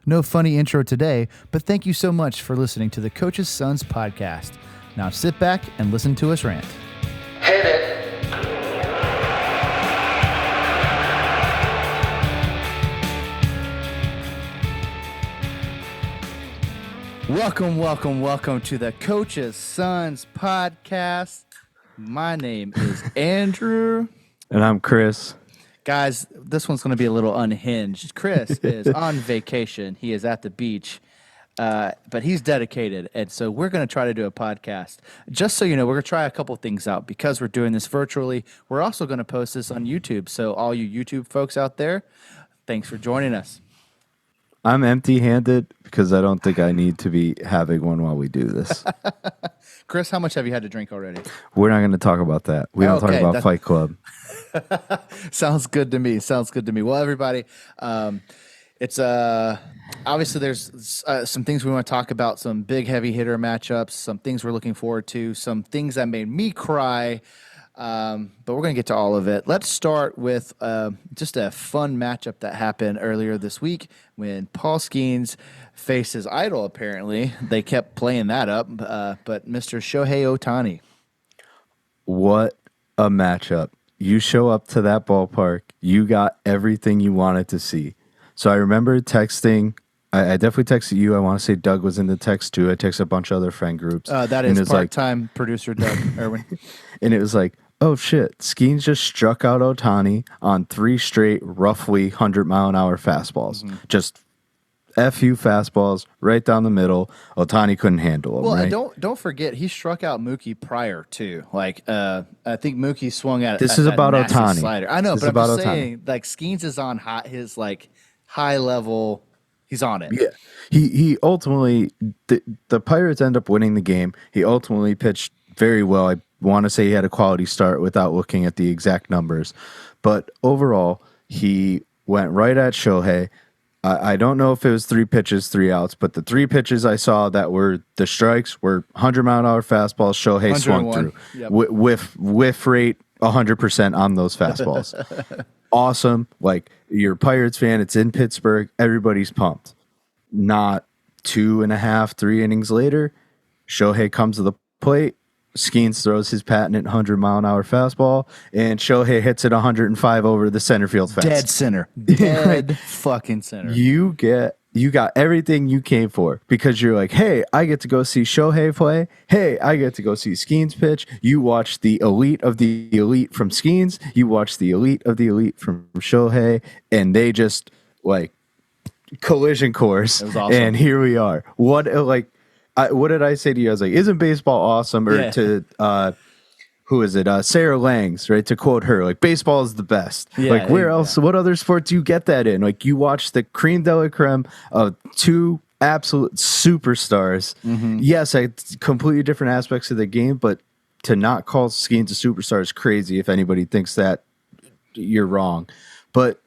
No funny intro today, but thank you so much for listening to the Coach's Sons podcast. Now sit back and listen to us rant. Hit it. Welcome to the Coach's Sons podcast. My name is Andrew. And I'm Chris. Guys, this one's going to be a little unhinged. Chris is on vacation. He is at the beach, but he's dedicated. And so we're going to try to do a podcast. Just so you know, we're going to try a couple things out. Because we're doing this virtually, we're also going to post this on YouTube. So all you YouTube folks out there, thanks for joining us. I'm empty-handed because I don't think I need to be having one while we do this. Chris, how much have you had to drink already? We're not going to talk about that. We don't talk about Fight Club. Sounds good to me. Well, everybody, it's obviously there's some things we want to talk about, some big heavy hitter matchups, some things we're looking forward to, some things that made me cry. But we're going to get to all of it. Let's start with just a fun matchup that happened earlier this week when Paul Skeens faced his idol, apparently. They kept playing that up, but Mr. Shohei Ohtani. What a matchup. You show up to that ballpark, you got everything you wanted to see. So I remember texting. I definitely texted you. I want to say Doug was in the text too. I texted a bunch of other friend groups. That is part-time producer Doug Irwin. And it was like, oh shit, Skeens just struck out Ohtani on 3 straight roughly 100-mile-an-hour fastballs. Mm-hmm. Just FU fastballs right down the middle. Ohtani couldn't handle them. Well, right? and don't forget, he struck out Mookie prior too. Like I think Mookie swung at this is about Ohtani. Slider. I know, but I'm just saying, like Skeens is on his like high level. He's on it. Yeah, he ultimately the Pirates end up winning the game. He ultimately pitched very well. I want to say he had a quality start without looking at the exact numbers, but overall he went right at Shohei. I don't know if it was 3 pitches, 3 outs, but the 3 pitches I saw that were the strikes were 100-mile-an-hour fastballs. Shohei swung through. Yep. Whiff rate 100% on those fastballs. Awesome. Like, you're a Pirates fan. It's in Pittsburgh. Everybody's pumped. Not 2.5, 3 innings later, Shohei comes to the plate. Skeens throws his patented 100-mile-an-hour fastball, and Shohei hits it 105 over the center field fence. Dead center. Dead fucking center. You got everything you came for because you're like, hey, I get to go see Shohei play. Hey, I get to go see Skeens pitch. You watch the elite of the elite from Skeens. You watch the elite of the elite from Shohei, and they just like collision course. It was awesome. And here we are. What did I say to you? I was like, isn't baseball awesome? Or to who is it? Sarah Langs, right? To quote her, like, baseball is the best. Yeah, like, where else? What other sport do you get that in? Like, you watch the creme de la creme of 2 absolute superstars. Mm-hmm. Yes, completely different aspects of the game, but to not call Skeens a superstar is crazy. If anybody thinks that, you're wrong. But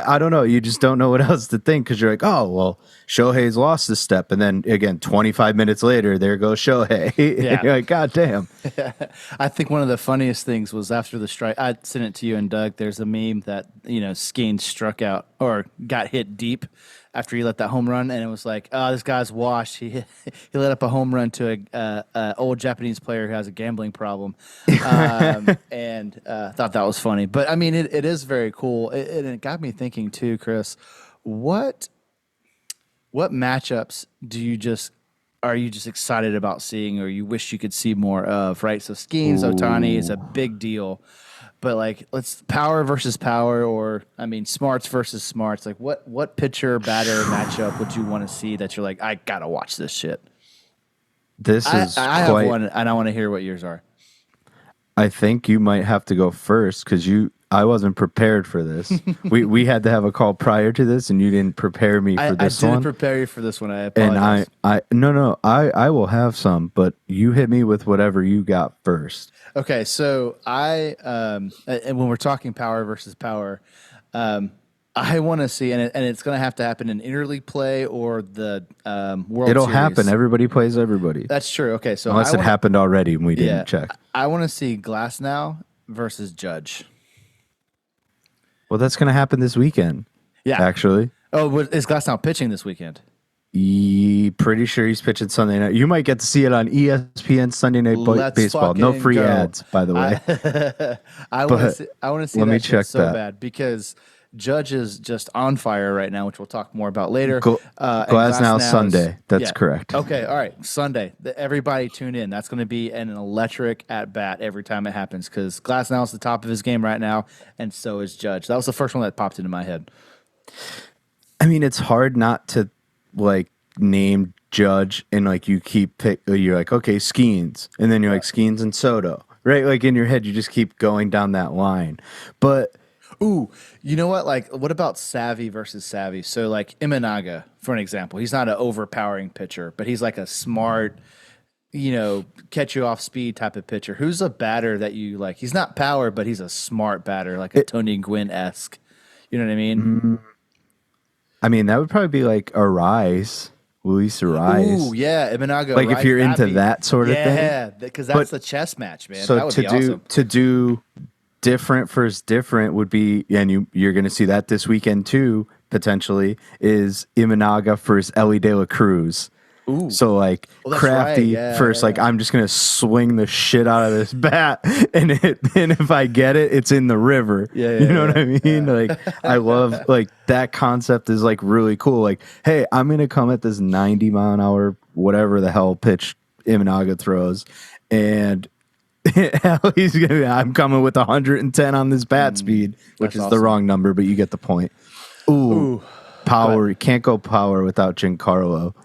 I don't know. You just don't know what else to think because you're like, oh, well, Shohei's lost this step. And then, again, 25 minutes later, there goes Shohei. Yeah. You're like, God damn. I think one of the funniest things was after the strike. I sent it to you and Doug. There's a meme that, Skeens struck out or got hit deep after he let that home run. And it was like, oh, this guy's washed. He let up a home run to a old Japanese player who has a gambling problem. And thought that was funny. But, I mean, it is very cool. It got me thinking, too, Chris, what matchups are you just excited about seeing or you wish you could see more of, right? So Skeens, Ohtani is a big deal. But, like, let's power versus power or, I mean, smarts versus smarts. Like, what pitcher, batter matchup would you want to see that you're like, I got to watch this shit? I have one, and I want to hear what yours are. I think you might have to go first because I wasn't prepared for this. we had to have a call prior to this, and you didn't prepare me for this one. I didn't prepare you for this one. I apologize. And I will have some, but you hit me with whatever you got first. Okay, so and when we're talking power versus power, I want to see, and it's going to have to happen in interleague play or the World It'll Series. happen. Everybody plays everybody. That's true. Okay, so unless it happened already and we didn't check. I want to see Glasnow versus Judge. Well, that's going to happen this weekend. Yeah, actually. Oh, is Glasnow pitching this weekend? Pretty sure he's pitching Sunday night. You might get to see it on ESPN Sunday Night Let's Baseball. No fucking free go. ads, by the way. I But want to see let me that shit check so that. bad because Judge is just on fire right now, which we'll talk more about later. And Glasnow Glasnow's- Sunday. That's correct. Okay, all right, Sunday. Everybody tune in. That's going to be an electric at bat every time it happens because Glasnow's the top of his game right now, and so is Judge. That was the first one that popped into my head. I mean, it's hard not to like name Judge and like you keep you're like, okay, Skeens, and then you're like Skeens and Soto, right? Like in your head, you just keep going down that line. But Ooh, you know what? Like, what about Savvy versus Savvy? So, like Imanaga, for an example, he's not an overpowering pitcher, but he's like a smart, catch you off speed type of pitcher. Who's a batter that you like? He's not power, but he's a smart batter, like a Tony Gwynn-esque. You know what I mean? I mean, that would probably be like Luis Arise. Ooh, yeah, Imanaga. Like if Arise, you're into that'd be- that sort of thing. Yeah, because that's the chess match, man. So that would be awesome. to do different versus different would be, and you're going to see that this weekend too, potentially, is Imanaga versus Ellie De La Cruz. Ooh. So like that's Crafty right. Yeah, first, yeah, like I'm just gonna swing the shit out of this bat, and if I get it, it's in the river. Yeah, you know what I mean? Like I love like that concept is like really cool. Like, hey, I'm gonna come at this 90 mile an hour, whatever the hell pitch Imanaga throws, and he's gonna. I'm coming with 110 on this bat speed, which is that's the awesome. wrong number, but you get the point. Ooh. Power. You can't go power without Giancarlo.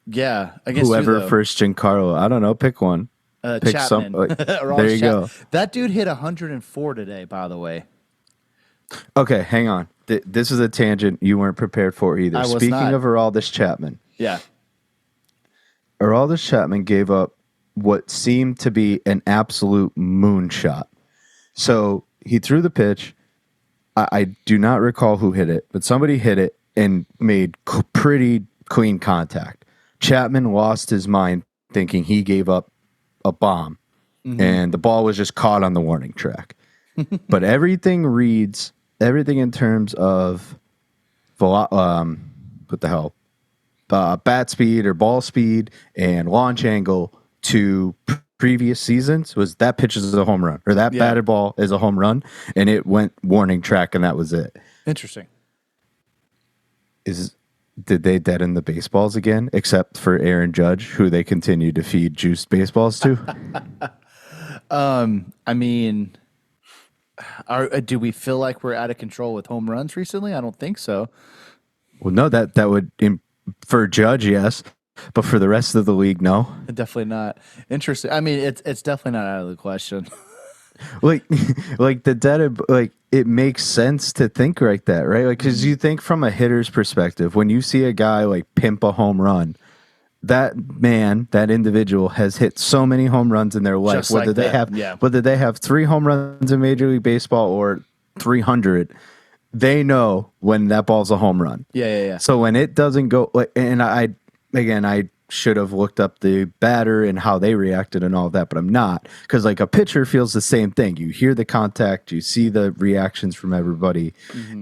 Yeah, against Whoever who, though? first Giancarlo. I don't know. Pick one. Pick Chapman. There you go. That dude hit 104 today, by the way. Okay, hang on. This is a tangent you weren't prepared for either. I was Speaking not. of Aroldis Chapman, Yeah. Aroldis Chapman gave up what seemed to be an absolute moonshot. So he threw the pitch. I do not recall who hit it, but somebody hit it and made pretty clean contact. Chapman lost his mind thinking he gave up a bomb, and the ball was just caught on the warning track. But everything in terms of what the hell, bat speed or ball speed and launch angle to previous seasons was that pitch is a home run or that batted ball is a home run, and it went warning track and that was it. Interesting. Did they deaden the baseballs again, except for Aaron Judge, who they continue to feed juiced baseballs to? I mean, do we feel like we're out of control with home runs recently? I don't think so. Well, no, that would for Judge, yes, but for the rest of the league, no. Definitely not. Interesting. I mean, it's definitely not out of the question. Like the dead, like it makes sense to think like that, right? Like because you think from a hitter's perspective, when you see a guy like pimp a home run, that individual has hit so many home runs in their life. Just like Whether they have 3 home runs in Major League Baseball or 300, they know when that ball's a home run. Yeah. So when it doesn't go, and I should have looked up the batter and how they reacted and all that, but I'm not, because like a pitcher feels the same thing. You hear the contact, you see the reactions from everybody,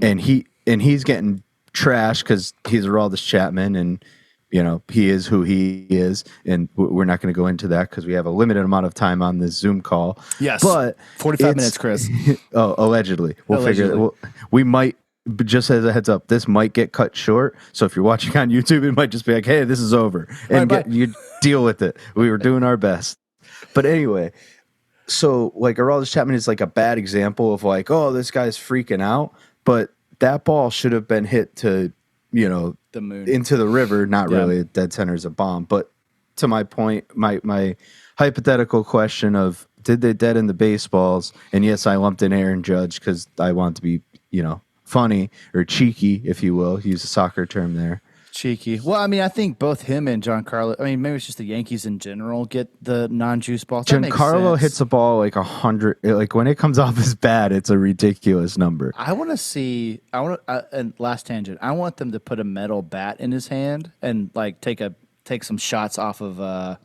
and he's getting trashed because he's Aroldis Chapman, and he is who he is, and we're not going to go into that because we have a limited amount of time on this Zoom call. Yes, but 45 minutes, Chris. Oh, allegedly. We'll figure it. We might. But just as a heads up, this might get cut short. So if you're watching on YouTube, it might just be like, hey, this is over. And you deal with it. We were doing our best. But anyway, so like Aroldis Chapman is like a bad example of like, oh, this guy's freaking out. But that ball should have been hit to, the moon, into the river. Not really. Dead center is a bomb. But to my point, my hypothetical question of did they deaden the baseballs? And yes, I lumped in Aaron Judge because I want to be, funny or cheeky, if you will, use a soccer term there. Cheeky. Well, I mean, I think both him and Giancarlo, I mean, maybe it's just the Yankees in general get the non-juice balls. Giancarlo hits a ball like 100, like when it comes off his bat, it's a ridiculous number. And last tangent, I want them to put a metal bat in his hand and like take some shots off of a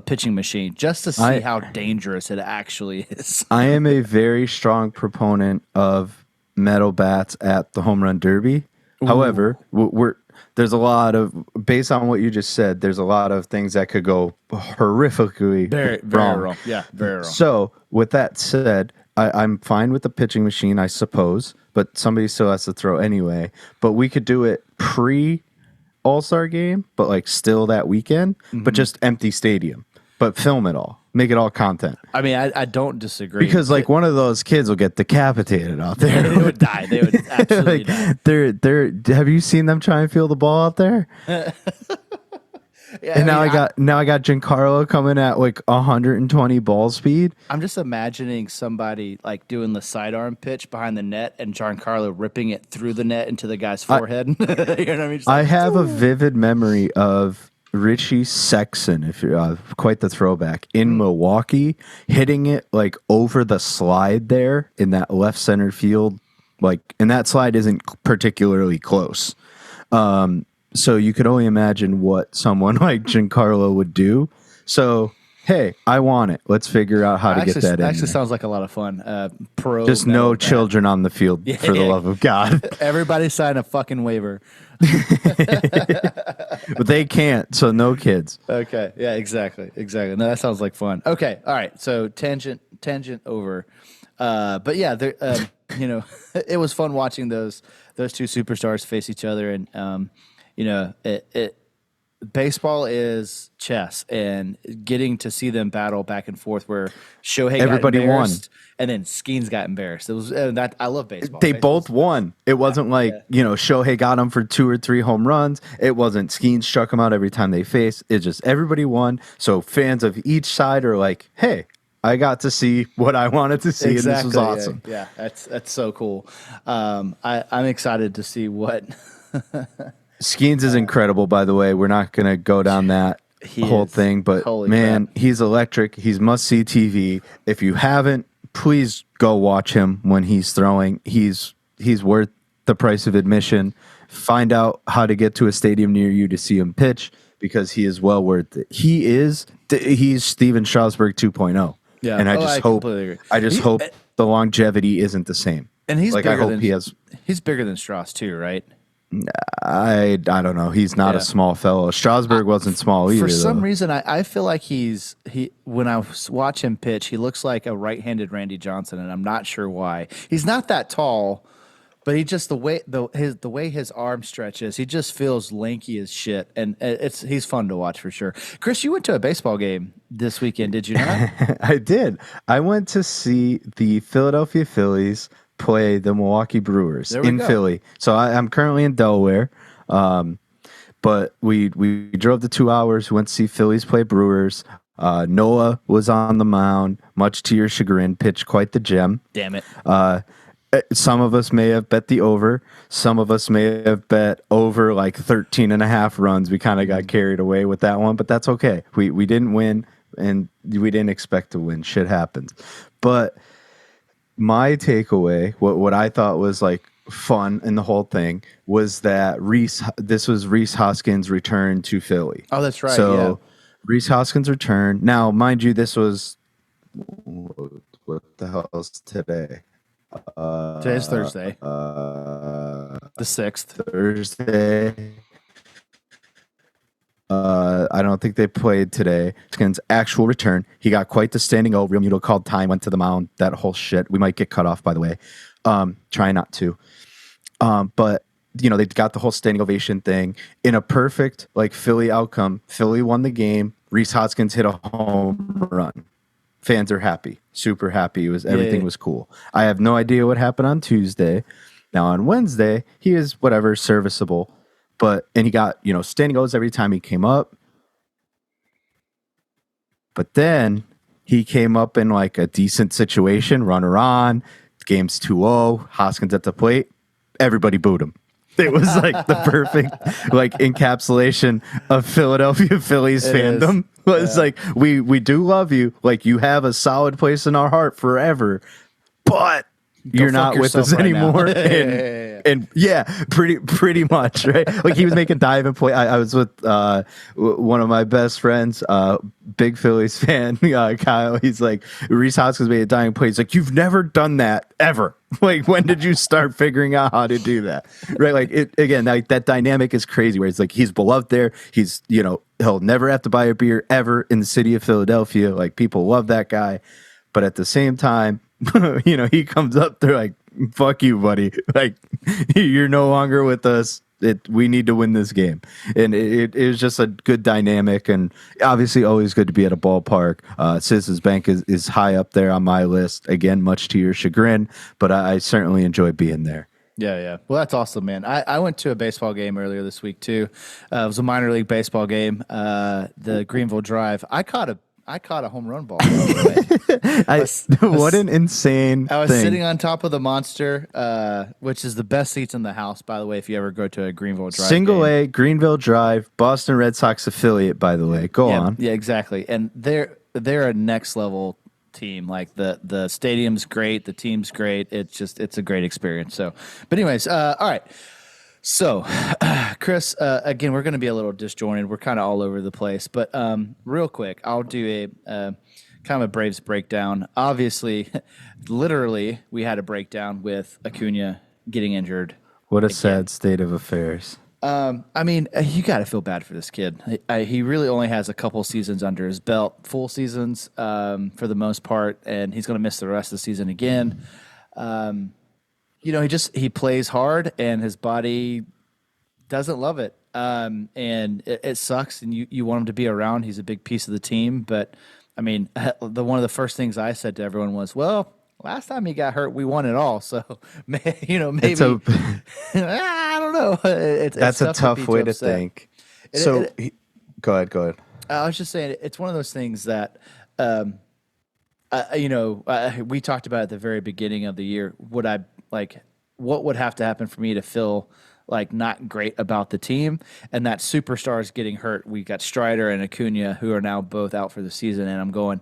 pitching machine just to see how dangerous it actually is. I am a very strong proponent of metal bats at the home run derby. However, there's a lot of, based on what you just said, there's a lot of things that could go horrifically Very wrong. Yeah, very wrong. So, with that said, I'm fine with the pitching machine, I suppose, but somebody still has to throw anyway. But we could do it pre All-Star game, but like still that weekend, but just empty stadium, but film it all, make it all content. I mean, I don't disagree. Because like one of those kids will get decapitated out there. They would die. They would absolutely die. They're have you seen them try and feel the ball out there? Yeah, And I I got Giancarlo coming at like 120 ball speed. I'm just imagining somebody like doing the sidearm pitch behind the net and Giancarlo ripping it through the net into the guy's forehead. You know what I mean? Just I like, have a vivid memory of Richie Sexton, if you're quite the throwback, in Milwaukee, hitting it like over the slide there in that left center field. Like, and that slide isn't particularly close. So you could only imagine what someone like Giancarlo would do. So, hey, I want it. Let's figure out how to get that in. Actually there. sounds like a lot of fun. Just no children on the field, for the love of God. Everybody sign a fucking waiver. But they can't, so no kids. Okay. Yeah, exactly. No, that sounds like fun. Okay. All right. So tangent over. But yeah, there, you know, it was fun watching those two superstars face each other, and you know, baseball is chess, and getting to see them battle back and forth where Shohei Everybody got won. embarrassed and then Skeens got embarrassed. It was that I love baseball. They both won. It wasn't like, you know, Shohei got him for 2 or 3 home runs. It wasn't Skeens struck him out every time they faced. It's just everybody won. So fans of each side are like, hey, I got to see what I wanted to see, Exactly, and this was awesome. Yeah, that's so cool. I'm excited to see what Skeens is incredible, by the way. We're not going to go down that whole is. thing, but Holy man, crap. he's electric. He's must-see TV. If you haven't, please go watch him when he's throwing. He's worth the price of admission. Find out how to get to a stadium near you to see him pitch, because he is well worth it. He's Steven Strasburg 2.0. Yeah. And I completely agree. I just hope the longevity isn't the same. And he's like, bigger I hope than, he has. He's bigger than Strauss too, right? I don't know. He's not Yeah. a small fellow. Strasburg wasn't small either. For some though. reason, I feel like when I watch him pitch, he looks like a right-handed Randy Johnson, and I'm not sure why. He's not that tall, but he just the way his arm stretches, he just feels lanky as shit, and he's fun to watch for sure. Chris, you went to a baseball game this weekend, did you not? I did. I went to see the Philadelphia Phillies play the Milwaukee Brewers There we in go. Philly. So I'm currently in Delaware, but we drove the 2 hours. Went to see Phillies play Brewers. Noah was on the mound, much to your chagrin, pitched quite the gem. Damn it! Some of us may have bet the over. Some of us may have bet over like 13 and a half runs. We kind of got carried away with that one, but that's okay. We didn't win, and we didn't expect to win. Shit happens. But my takeaway, what I thought was like fun in the whole thing, was that this was Rhys Hoskins' return to Philly. Oh, that's right. So yeah. Rhys Hoskins' return. Now, mind you, this was, what the hell is today? Today's Thursday, the 6th. Thursday. I don't think they played today. Hoskins' actual return. He got quite the standing O. Real Muto called time, went to the mound, that whole shit. We might get cut off, by the way. Try not to. But, you know, they got the whole standing ovation thing. In a perfect, like, Philly outcome, Philly won the game. Rhys Hoskins hit a home run. Fans are happy, super happy. Everything was cool. I have no idea what happened on Tuesday. Now on Wednesday, he was whatever, serviceable, and he got, you know, standing O's every time he came up. But then he came up in like a decent situation, runner on, game's 2-0, Hoskins at the plate, everybody booed him. It was like the perfect like encapsulation of Philadelphia Phillies fandom. Was like, we do love you. Like, you have a solid place in our heart forever, but you're not with us yourself right now. anymore. Yeah. And yeah, pretty much, right? Like he was making dive play. I was with one of my best friends, big Phillies fan, Kyle. He's like, Reese Hoskins made a diving play. He's like, you've never done that ever. Like, when did you start figuring out how to do that? Right? Like, it again, like that dynamic is crazy. Where it's like he's beloved there. He's he'll never have to buy a beer ever in the city of Philadelphia. Like people love that guy, but at the same time, he comes up. They're like, fuck you, buddy. Like, you're no longer with us. We need to win this game. And it was just a good dynamic, and obviously always good to be at a ballpark. Citizens Bank is high up there on my list. Again, much to your chagrin, but I certainly enjoy being there. Yeah. Well, that's awesome, man. I went to a baseball game earlier this week too. It was a minor league baseball game, the Greenville Drive. I caught a home run ball. What an insane I was thing. sitting on top of the Monster, which is the best seats in the house, by the way, if you ever go to a Greenville Drive Single game. A, Greenville Drive, Boston Red Sox affiliate, by the way. Go on. Yeah, exactly. And they're a next level team. Like the stadium's great, the team's great. It's a great experience. So, but anyways, all right. So, Chris, again, we're going to be a little disjointed. We're kind of all over the place, but real quick, I'll do a kind of a Braves breakdown. Obviously, literally, we had a breakdown with Acuna getting injured. What a sad state of affairs. I mean, you got to feel bad for this kid. He really only has a couple seasons under his belt, full seasons for the most part, and he's going to miss the rest of the season again. He plays hard, and his body doesn't love it, and it sucks. And you want him to be around. He's a big piece of the team, but I mean, one of the first things I said to everyone was, "Well, last time he got hurt, we won it all. So, maybe I don't know. That's a tough way to think. Go ahead. I was just saying, it's one of those things that, we talked about at the very beginning of the year. What would have to happen for me to feel like not great about the team? And that superstars getting hurt. We got Strider and Acuna, who are now both out for the season, and I'm going,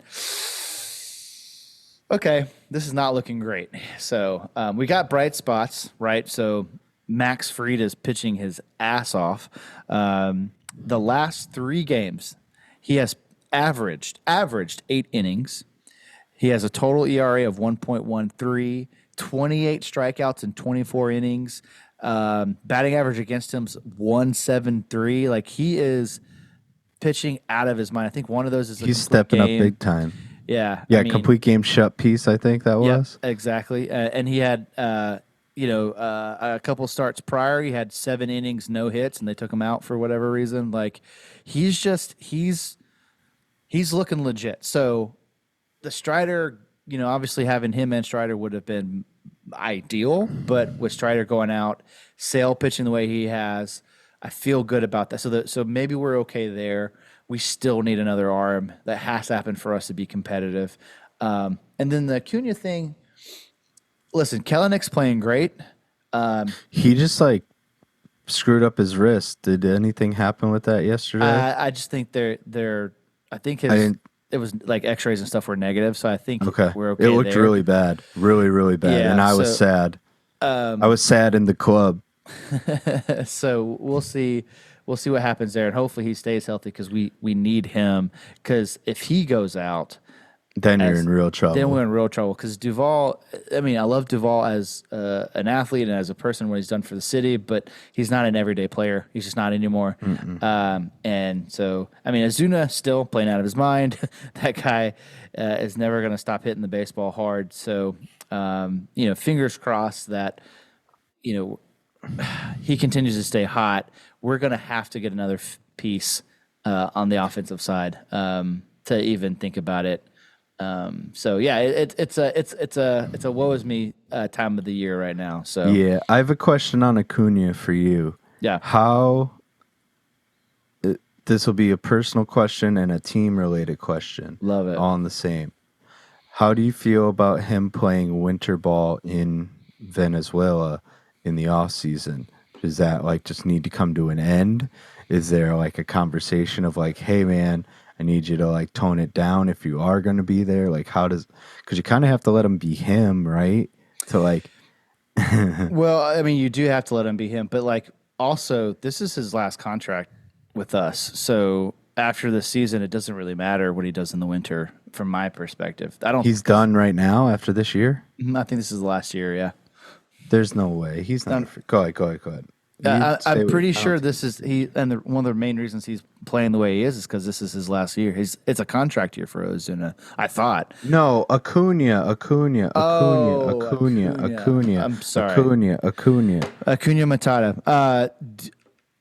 okay, this is not looking great. So we got bright spots, right? So Max Fried is pitching his ass off. The last 3 games, he has averaged 8 innings. He has a total ERA of 1.13, 28 strikeouts in 24 innings. Batting average against him's 173. Like, he is pitching out of his mind. I think one of those is he's stepping up big time. Yeah. Complete game shut piece, I think that was. Yeah, exactly. And he had, a couple starts prior, he had 7 innings, no hits, and they took him out for whatever reason. Like, he's looking legit. So the Strider, obviously having him and Strider would have been ideal, but with Strider going out, Sale pitching the way he has, I feel good about that. So maybe we're okay there. We still need another arm. That has to happen for us to be competitive. And then the Acuna thing, listen, Kelenick's playing great. He just screwed up his wrist. Did anything happen with that yesterday? I just think I think it was like X-rays and stuff were negative, so I think we're okay. It looked there. really bad, really bad, and I was sad. I was sad in the club. So we'll see what happens there, and hopefully he stays healthy because we need him. Because if he goes out, then you're in real trouble. Then we're in real trouble. Because Duvall, I mean, I love Duvall as an athlete and as a person, what he's done for the city, but he's not an everyday player. He's just not anymore. And so, I mean, Azuna still playing out of his mind. That guy is never going to stop hitting the baseball hard. So, fingers crossed that, he continues to stay hot. We're going to have to get another piece on the offensive side to even think about it. So yeah, it's a woe is me time of the year right now. So yeah, I have a question on Acuna for you. Yeah, this will be a personal question and a team related question. Love it. All in the same. How do you feel about him playing winter ball in Venezuela in the off season? Does that just need to come to an end? Is there a conversation of hey man, I need you to tone it down if you are going to be there? Because you kind of have to let him be him, right? To Well, I mean, you do have to let him be him, but like also, this is his last contract with us. So after the season, it doesn't really matter what he does in the winter, from my perspective. I don't. He's done right now after this year. I think this is the last year. Yeah. There's no way he's not. Go ahead. Go ahead. Go ahead. I'm pretty sure this is one of the main reasons he's playing the way he is because this is his last year. It's a contract year for Ozuna. I thought. No, Acuna. I'm sorry. Acuna. Acuna Matata.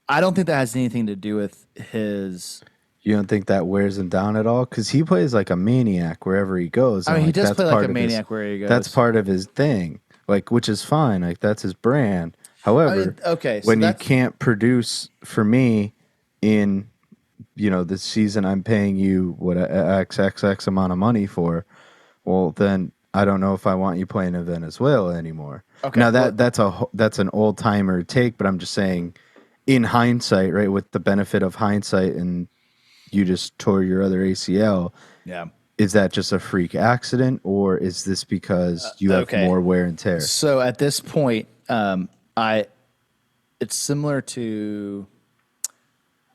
I don't think that has anything to do with his. You don't think that wears him down at all? Because he plays like a maniac wherever he goes. I mean, he does play like a maniac where he goes. That's part of his thing, like, which is fine. Like, that's his brand. However, when you can't produce for me in, this season, I'm paying you what XXX amount of money for. Well, then I don't know if I want you playing in Venezuela anymore. Okay, now that's an old timer take, but I'm just saying, in hindsight, right, with the benefit of hindsight, and you just tore your other ACL. Yeah. Is that just a freak accident, or is this because you have more wear and tear? So at this point, it's similar to,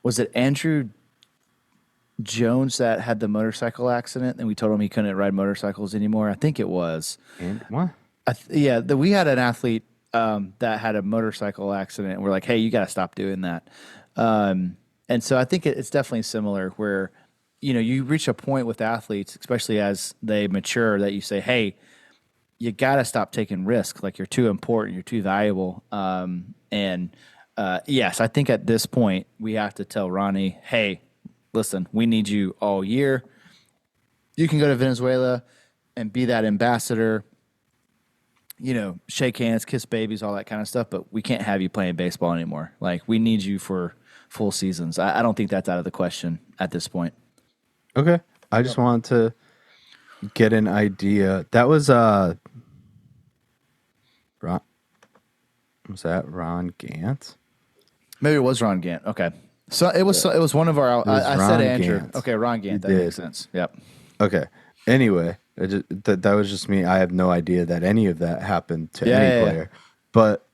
was it Andrew Jones that had the motorcycle accident and we told him he couldn't ride motorcycles anymore? I think it was. And what? We had an athlete that had a motorcycle accident and we're like, hey, you got to stop doing that. And so I think it's definitely similar where, you reach a point with athletes, especially as they mature, that you say, hey, you got to stop taking risks. Like, you're too important, you're too valuable. Yes, I think at this point we have to tell Ronnie, hey, listen, we need you all year. You can go to Venezuela and be that ambassador, shake hands, kiss babies, all that kind of stuff, but we can't have you playing baseball anymore. Like, we need you for full seasons. I don't think that's out of the question at this point. Okay. I just wanted to get an idea. That was Ron. Was that Ron Gant? Maybe it was Ron Gant. Okay. So it was one of our. I said Andrew. Gant. Okay, Ron Gant. That makes sense. Yep. Okay. Anyway, that was just me. I have no idea that any of that happened to any player. Yeah. But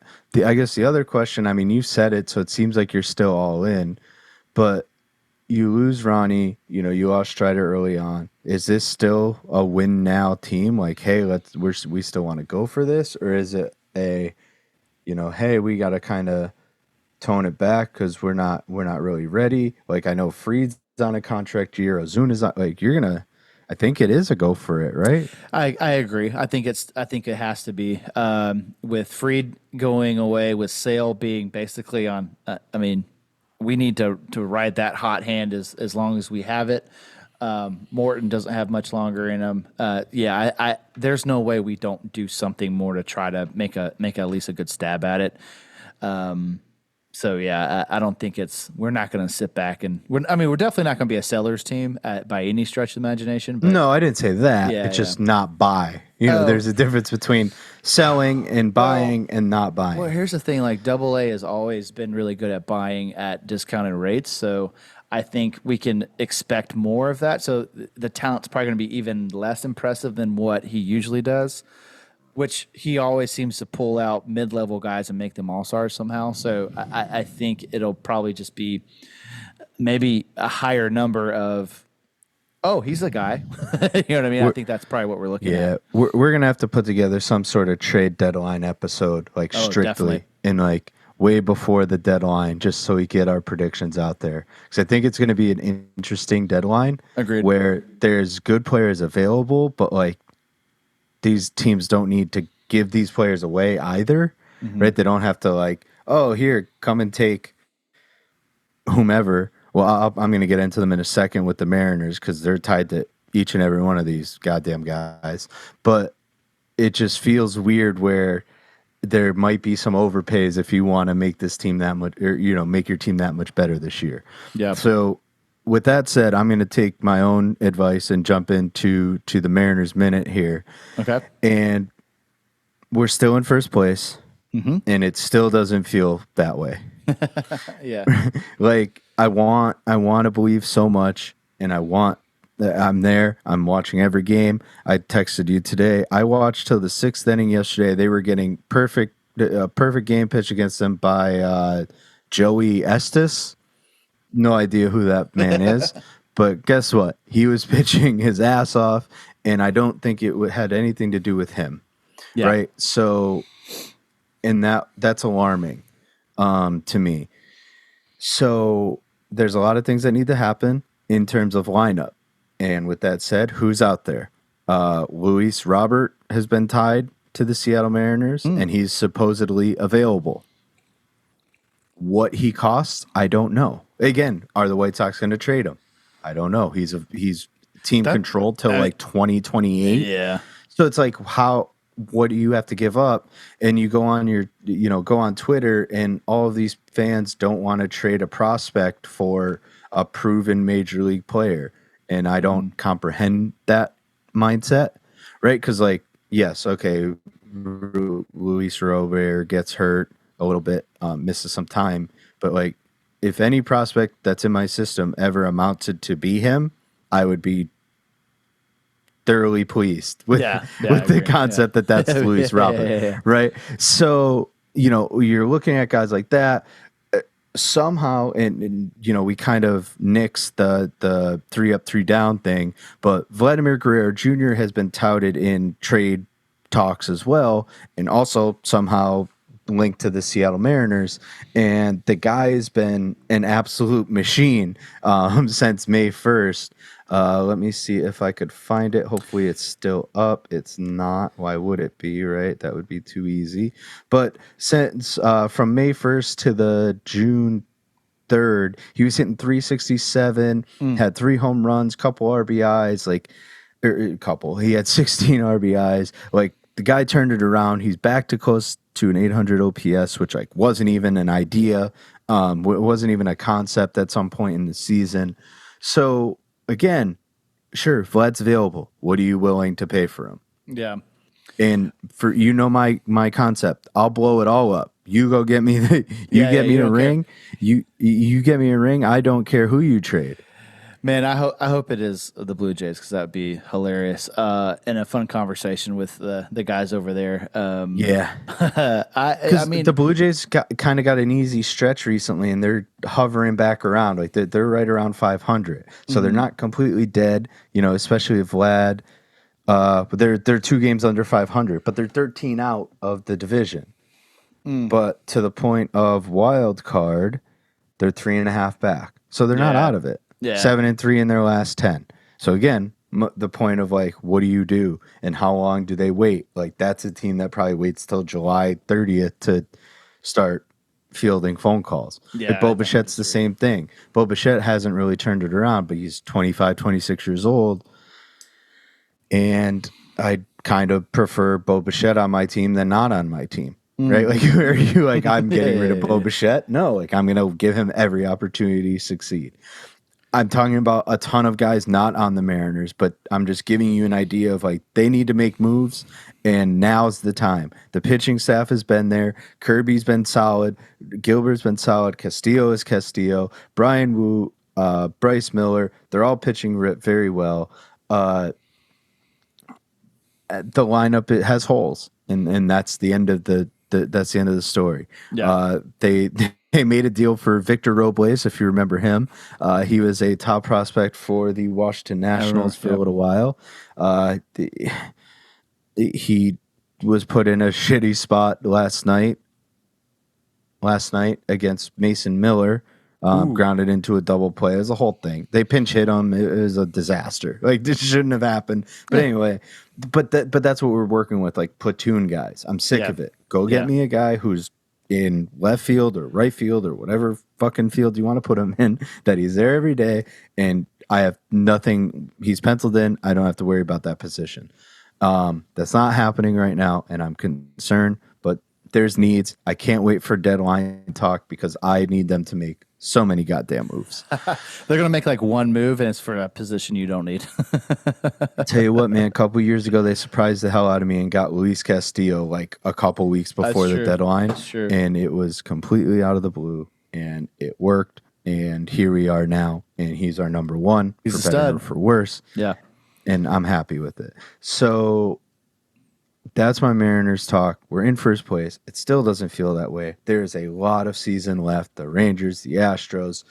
I guess the other question. I mean, you said it, so it seems like you're still all in. But you lose Ronnie. You lost Strider early on. Is this still a win now team? Like, hey, we still want to go for this, or is it a, hey, we got to kind of tone it back because we're not really ready. Like, I know Fried's on a contract year. Ozuna's not, like, I think it is a go for it, right? I agree. I think it has to be with Fried going away, with Sale being basically on. We need to ride that hot hand as long as we have it. Morton doesn't have much longer in him. There's no way we don't do something more to try to make at least a good stab at it. I don't think we're not going to sit back and we're definitely not going to be a sellers team by any stretch of the imagination. But no, I didn't say that. It's just not buy. There's a difference between selling and buying and not buying. Well, here's the thing: like AA has always been really good at buying at discounted rates, so I think we can expect more of that. So the talent's probably going to be even less impressive than what he usually does, which he always seems to pull out mid-level guys and make them all-stars somehow. So I think it'll probably just be maybe a higher number of, oh, he's the guy. You know what I mean? I think that's probably what we're looking at. Yeah, we're going to have to put together some sort of trade deadline episode, like strictly, definitely. And like way before the deadline, just so we get our predictions out there. Because I think it's going to be an interesting deadline. Agreed. Where there's good players available, but like these teams don't need to give these players away either, right? They don't have to like, oh, here, come and take whomever. Well, I'm going to get into them in a second with the Mariners because they're tied to each and every one of these goddamn guys. But it just feels weird where there might be some overpays if you want to make this team that much, or make your team that much better this year. Yeah. So with that said, I'm going to take my own advice and jump into the Mariners Minute here. Okay. And we're still in first place, and it still doesn't feel that way. Yeah. Like I want to believe so much, and I'm there. I'm watching every game. I texted you today. I watched till the 6th inning yesterday. They were getting perfect a perfect game pitch against him by Joey Estes. No idea who that man is, but guess what? He was pitching his ass off, and I don't think it had anything to do with him, right? So, and that's alarming to me. So there's a lot of things that need to happen in terms of lineup. And with that said, who's out there? Luis Robert has been tied to the Seattle Mariners, and he's supposedly available. What he costs, I don't know. Again, are the White Sox going to trade him? I don't know. He's team controlled till like 2028. Yeah. So it's like, what do you have to give up? And you go on go on Twitter, and all of these fans don't want to trade a prospect for a proven major league player. And I don't comprehend that mindset, right? Because, like, yes, okay, Luis Robert gets hurt a little bit, misses some time, but like, if any prospect that's in my system ever amounted to be him, I would be thoroughly pleased with the concept that that's Luis Robert, right? So, you're looking at guys like that. Somehow, and we kind of nix the 3-up 3-down thing, but Vladimir Guerrero Jr. has been touted in trade talks as well, and also somehow linked to the Seattle Mariners. And the guy has been an absolute machine since May 1st. Let me see if I could find it. Hopefully it's still up. It's not. Why would it be, right? That would be too easy. But since from May 1st to the June 3rd, he was hitting 367, had 3 home runs, couple RBIs, he had 16 RBIs. Like, the guy turned it around. He's back to close to an 800 OPS, which like wasn't even an idea. It wasn't even a concept at some point in the season. So again, sure, Vlad's available. What are you willing to pay for him? Yeah. And for my concept, I'll blow it all up. You go get me get me a ring. You get me a ring. I don't care who you trade. Man, I hope it is the Blue Jays, because that would be hilarious and a fun conversation with the guys over there. I mean, the Blue Jays kind of got an easy stretch recently, and they're hovering back around. Like, they're right around 500, so they're not completely dead. Especially with Vlad. But they're 2 games under 500, but they're 13 out of the division. But to the point of wild card, they're 3.5 back, so they're not out of it. Yeah. 7-3 in their last 10. So again, the point of like, what do you do and how long do they wait? Like, that's a team that probably waits till July 30th to start fielding phone calls. Yeah, Bo Bichette's the same thing. Bo Bichette hasn't really turned it around, but he's 25, 26 years old. And I kind of prefer Bo Bichette on my team than not on my team. Right? Like, are you like, I'm getting rid of Bo Bichette? No, like, I'm going to give him every opportunity to succeed. I'm talking about a ton of guys not on the Mariners, but I'm just giving you an idea of like, they need to make moves, and now's the time. The pitching staff has been there. Kirby's been solid. Gilbert's been solid. Castillo is Castillo. Brian Wu, Bryce Miller, they're all pitching very well. The lineup, it has holes, and that's the end of that's the end of the story. Yeah. They made a deal for Victor Robles, if you remember him. He was a top prospect for the Washington Nationals for a little while. He was put in a shitty spot last night against Mason Miller. Grounded into a double play. It was a whole thing. They pinch hit him. It was a disaster. Like, this shouldn't have happened. But anyway, but that's what we're working with, like platoon guys. I'm sick of it. Go get me a guy who's in left field or right field or whatever fucking field you want to put him in, that he's there every day, and I have nothing. He's penciled in. I don't have to worry about that position. That's not happening right now, and I'm concerned. But there's needs. I can't wait for deadline talk, because I need them to make so many goddamn moves. They're going to make like one move, and it's for a position you don't need. I tell you what, man, a couple years ago, they surprised the hell out of me and got Luis Castillo like a couple weeks before the deadline. That's true. And it was completely out of the blue, and it worked. And here we are now, and he's our number one. He's for a better stud. or for worse. Yeah. And I'm happy with it. So That's my Mariners talk. We're in first place. It still doesn't feel that way. There's a lot of season left. The Rangers, the Astros,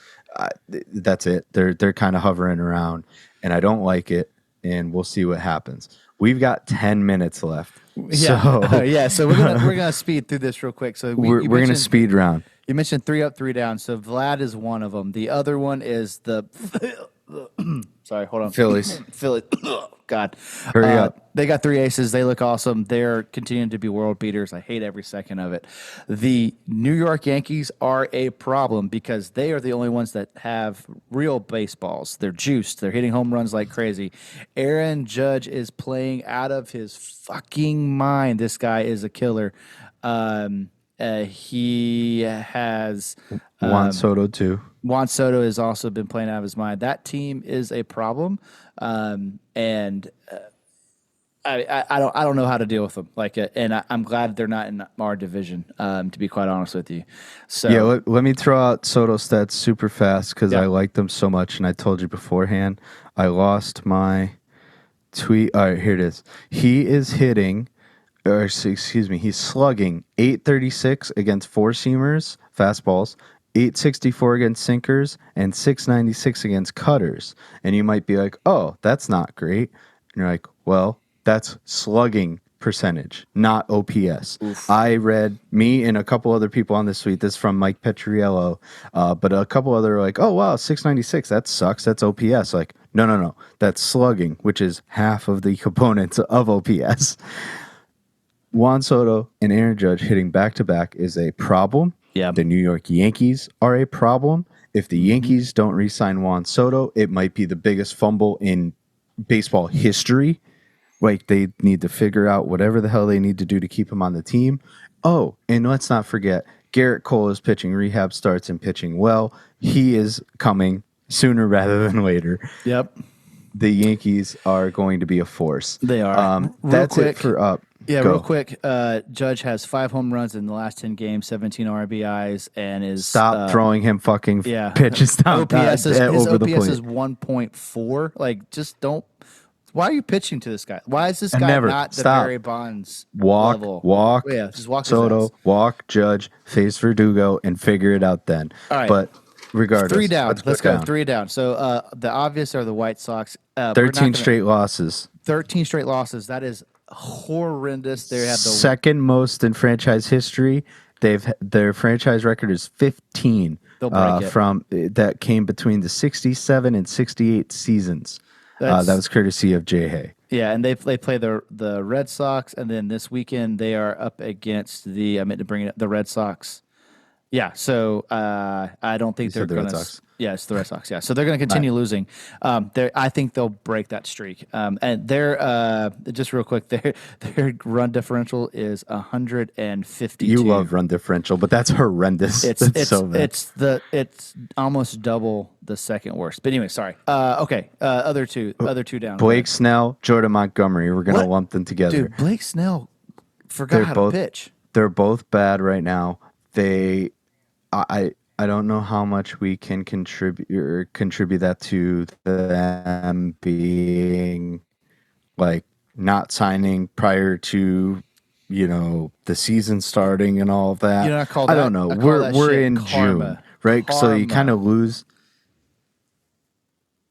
that's it. They're kind of hovering around, and I don't like it. And we'll see what happens. We've got 10 minutes left. Yeah, So yeah. So we're gonna speed through this real quick. So we're gonna speed round. You mentioned 3 up, 3 down. So Vlad is one of them. The other one is the sorry, hold on. Phillies. Philly. God. Hurry up. They got 3 aces. They look awesome. They're continuing to be world beaters. I hate every second of it. The New York Yankees are a problem because they are the only ones that have real baseballs. They're juiced. They're hitting home runs like crazy. Aaron Judge is playing out of his fucking mind. This guy is a killer. He has Juan Soto too. Juan Soto has also been playing out of his mind. That team is a problem, and I don't know how to deal with them. I'm glad they're not in our division. To be quite honest with you, so Yeah, let me throw out Soto stats super fast because Yeah. I like them so much, and I told you beforehand. I lost my tweet. All right, here it is. He is hitting, or excuse me, he's slugging 836 against four-seamers, fastballs, 864 against sinkers, and 696 against cutters. And you might be like, oh, that's not great. And you're like, well, that's slugging percentage, not OPS. I read, me and a couple other people on this tweet, this is from Mike Petriello, but a couple other were like, oh, wow, 696, that sucks. That's OPS. Like, no. That's slugging, which is half of the components of OPS. Juan Soto and Aaron Judge hitting back-to-back is a problem. Yeah. The New York Yankees are a problem. If the Yankees don't re-sign Juan Soto, it might be the biggest fumble in baseball history. Like, they need to figure out whatever the hell they need to do to keep him on the team. Oh, and let's not forget, Garrett Cole is pitching rehab starts and pitching well. He is coming sooner rather than later. Yep, The Yankees are going to be a force. they are. Real That's quick, it for up. Yeah, Go. real quick. Judge has 5 home runs in the last 10 games, 17 RBIs, and is Stop throwing him fucking yeah pitches down OPS is, his over the OPS plate. is 1.4. Like, just don't. Why are you pitching to this guy? Why is this And guy never. not the Stop. Barry Bonds Walk, level? Yeah, just walk his Soto, ass. walk, Judge, face Verdugo, and figure it out then. All right. But regardless, 3 down. Let's go down. 3 down. So the obvious are the White Sox. We're not 13 gonna- straight losses. 13 straight losses. That is horrendous. They have the Second most in franchise history. Their franchise record is 15 They'll break it. from that came between the 67 and 68 seasons. That's- That was courtesy of Jay Hay. Yeah, and they play the Red Sox, and then this weekend they are up against I meant to bring it up, the Red Sox. Yeah, so I don't think they're said the Red going to. Sox. Yeah, it's the Red Sox. Yeah, so they're going to continue losing. I think they'll break that streak. And they're just real quick, their run differential is 152. You love run differential, but that's horrendous. That's so bad. It's almost double the second worst. But anyway, sorry. Okay, other two down. Blake Snell, Jordan Montgomery. We're going to What? lump them together. Dude, Blake Snell forgot They're how both- to pitch. They're both bad right now. I don't know how much we can contribute that to them being like not signing prior to the season starting and all of that. You know, I don't know. I call We're that we're shit in karma. June, right? So you Karma. kind of lose.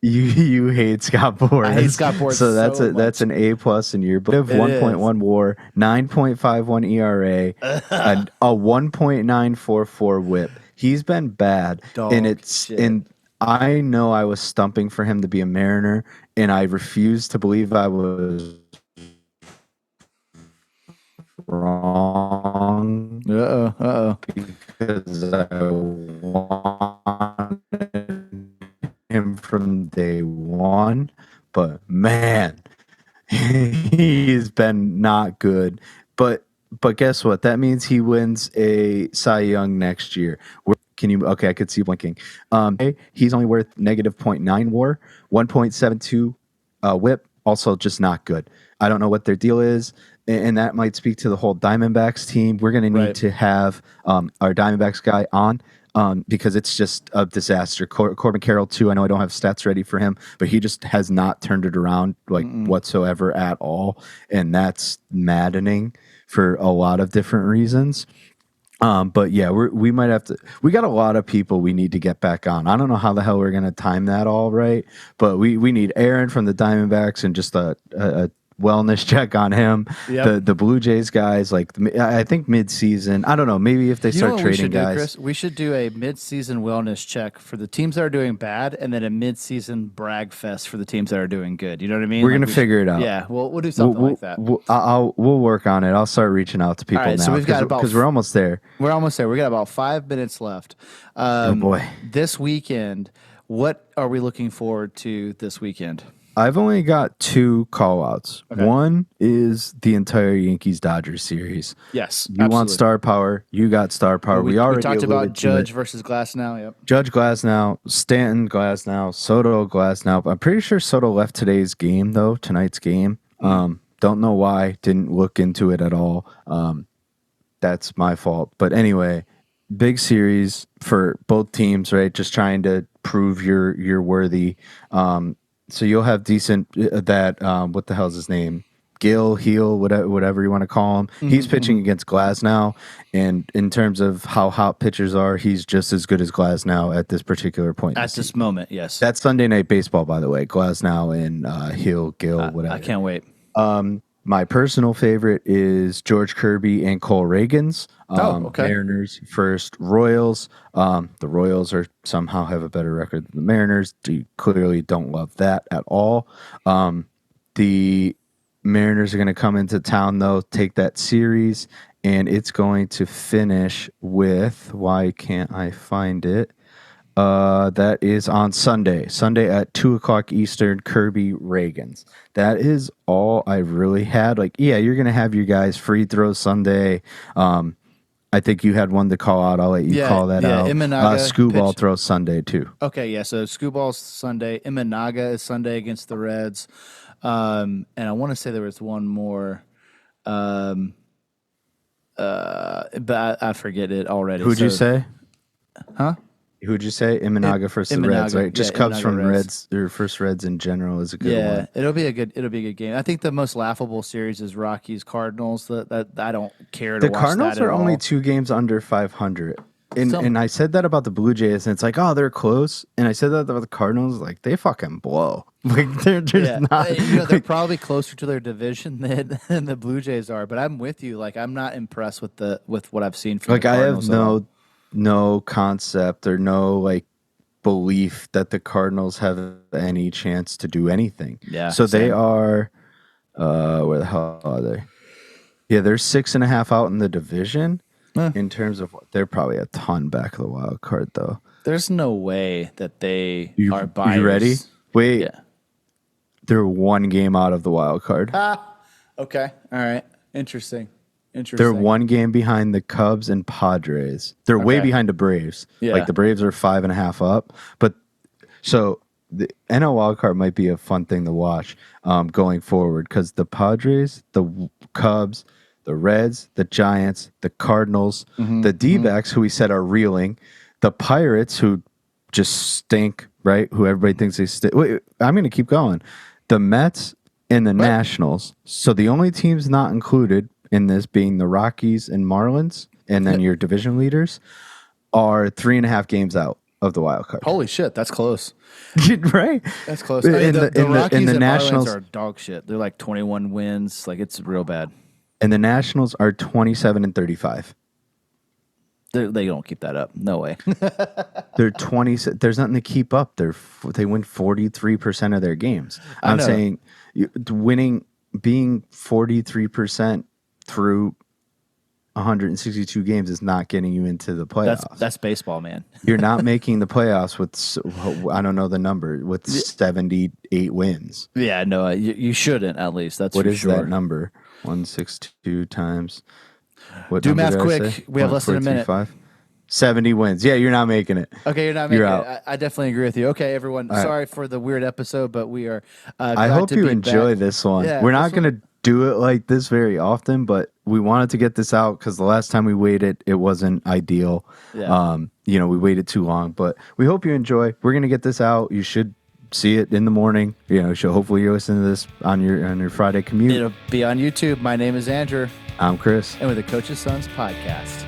You hate Scott Boras. I hate Scott Boras So that's so that's an A plus in your book. Of It 1.1 WAR, 9.51 ERA, and a 1.944 WHIP. He's been bad, Dog and shit. I know I was stumping for him to be a Mariner, and I refuse to believe I was wrong because I wanted him from day one. But man, he's been not good. But guess what? That means he wins a Cy Young next year. Okay, I could see you blinking. He's only worth negative 0.9 WAR, 1.72 WHIP. Also, just not good. I don't know what their deal is, and that might speak to the whole Diamondbacks team. We're going to need Right. to have our Diamondbacks guy on because it's just a disaster. Corbin Carroll too. I know I don't have stats ready for him, but he just has not turned it around whatsoever at all, and that's maddening for a lot of different reasons. But yeah, we might have to. We got a lot of people we need to get back on. I don't know how the hell we're gonna time that all right, but we need Aaron from the Diamondbacks and just a wellness check on him. Yep. The Blue Jays guys, like I think mid-season. I don't know. Maybe if they start trading guys, Chris? We should do a mid-season wellness check for the teams that are doing bad, and then a mid-season brag fest for the teams that are doing good. You know what I mean? we're gonna figure it out. Yeah, we'll do something like that. We'll work on it. I'll start reaching out to people All right, now. so we've got because we're almost there. We're almost there. We got about 5 minutes left. Oh boy! This weekend, what are we looking forward to this weekend? I've only got 2 call outs. Okay. One is the entire Yankees-Dodgers series. Yes. You want star power. You got star power. We already talked about alluded to Judge it. versus Glasnow. Yep. Judge Glasnow, Stanton Glasnow, Soto Glasnow. I'm pretty sure Soto left tonight's game, tonight's game. Don't know why. Didn't look into it at all. That's my fault. But anyway, big series for both teams, right? Just trying to prove you're worthy. So you'll have decent what the hell's his name? Heel, whatever you want to call him. He's pitching against Glasnow, and in terms of how hot pitchers are, he's just as good as Glasnow at this particular point. At this moment, yes. That's Sunday Night Baseball, by the way. Glasnow and Gil, whatever. I can't wait. My personal favorite is George Kirby and Cole Reagans. Okay. Mariners first, Royals. The Royals somehow have a better record than the Mariners. You clearly don't love that at all. The Mariners are going to come into town, though, take that series, and it's going to finish with, why can't I find it? That is on Sunday at 2:00 Eastern, Kirby Reagans. That is all I really had. Like, yeah, you're going to have your guys free throw Sunday. I think you had one to call out. I'll let you call that out. Scooball throws Sunday too. Okay, yeah. So Scooball's Sunday. Imanaga is Sunday against the Reds. And I want to say there was one more. But I forget it already. Who'd you say? Huh? Who'd you say? Imanaga versus the Reds, right? Just Cubs from Reds. Their first Reds in general is a good one. Yeah, it'll be a good game. I think the most laughable series is Rockies Cardinals. That I don't care to watch. The Cardinals that at are only all. 2 games under 500. And I said that about the Blue Jays, and it's like, oh, they're close. And I said that about the Cardinals, like they fucking blow. Like they're just not. They're probably closer to their division than the Blue Jays are. But I'm with you. Like I'm not impressed with what I've seen from. Like the I Cardinals have no concept or no like belief that the Cardinals have any chance to do anything. Yeah. So they are. Where the hell are they? Yeah, they're 6.5 out in the division. In terms of they're probably a ton back of the wild card though. There's no way that they are buyers. You ready? Wait. Yeah. They're 1 game out of the wild card. Okay. All right. Interesting. They're 1 game behind the Cubs and Padres. They're way behind the Braves. Yeah. Like the Braves are 5.5 up. But so the NL wild card might be a fun thing to watch going forward because the Padres, the Cubs, the Reds, the Giants, the Cardinals, the D-backs, who we said are reeling, the Pirates, who just stink, right? Who everybody thinks they stink. Wait, I'm going to keep going. The Mets and the Nationals. So the only teams not included in this being the Rockies and Marlins, and then your division leaders, are 3.5 games out of the wild card. Holy shit, that's close. Right? That's close. I mean, the Rockies and the and Nationals Marlins are dog shit. They're like 21 wins. Like it's real bad. And the Nationals are 27-35. They don't keep that up. No way. They're 20. There's nothing to keep up. They win 43% of their games. I'm saying being 43% through 162 games is not getting you into the playoffs. That's baseball, man. You're not making the playoffs with, I don't know the number, with 78 wins. Yeah, no, you shouldn't at least. That's what for is sure. that number? 162 times. What Do number math did I quick. say? We have less than a minute. 1.435? 70 wins. Yeah, you're not making it. Okay, you're not making You're it. I definitely agree with you. Okay, everyone. Sorry for the weird episode, but we are. I hope you enjoy this one. Yeah, we're not going to do it like this very often, but we wanted to get this out because the last time we waited, it wasn't ideal. Yeah. we waited too long. But we hope you enjoy. We're gonna get this out. You should see it in the morning. So hopefully you're listening to this on your Friday commute. It'll be on YouTube. My name is Andrew. I'm Chris. And we're the Coach's Sons podcast.